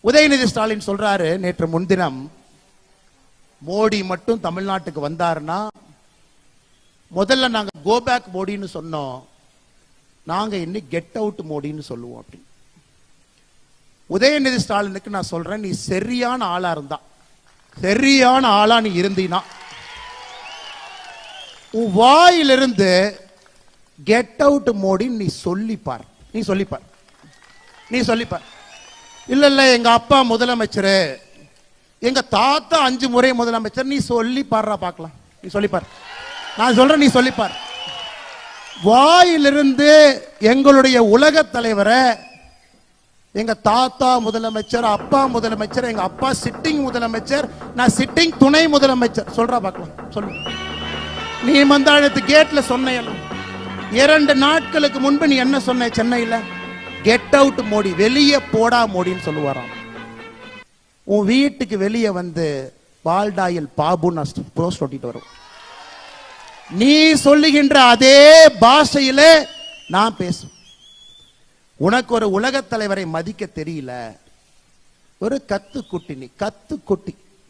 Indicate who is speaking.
Speaker 1: உதயநிதி ஸ்டாலின் சொல்றாரு, நேற்று முன்தினம் மோடி மட்டும் தமிழ்நாட்டுக்கு வந்தாருன்னா முதல்ல நாங்க கோ பேக் மோடின்னு சொன்னோம், நாங்க இன்னைக்கு கெட் அவுட் மோடின்னு சொல்லுவோம் அப்படி. உதயநிதி ஸ்டாலினுக்கு நான் சொல்றேன், நீ சரியான ஆளா இருந்தா, சரியான ஆளா நீ இருந்தீனா, உன் வாயிலிருந்து கெட் அவுட் மோடி நீ சொல்லிப்பார், நீ சொல்லிப்பார், நீ சொல்லிப்பார். இல்ல இல்ல எங்க அப்பா முதலமைச்சர், எங்க தாத்தா 5 முறை முதலமைச்சர், நீ சொல்லி பாடுறா பார்க்கலாம், நீ சொல்லிப்பார். நான் சொல்றேன், நீ சொல்லிப்பார். வாயிலிருந்து எங்களுடைய உலக தலைவரை எங்க தாத்தா முதலமைச்சர், அப்பா முதலமைச்சர், எங்க அப்பா சிட்டிங் முதலமைச்சர், நான் சிட்டிங் துணை முதலமைச்சர், சொல்றா பார்க்கலாம், சொல்லு. நீ மந்தாழத்து கேட்ல சொன்ன 2 நாட்களுக்கு முன்பு நீ என்ன சொன்ன சென்னையில்? கெட் அவுட் மோடி, வெளியே போடா மோடின்னு சொல்லுவாராம். உன் வீட்டுக்கு வெளியே வந்து பால்டாயில் பாபு போஸ்ட் ஒட்டிட்டு வரும். நீ சொல்லுகின்ற அதே பாஷையில நான் பேசுவேன். உனக்கு ஒரு உலக தலைவரை மதிக்க தெரியல, ஒரு கத்துக்குட்டி, நீ கத்துக்குட்டி.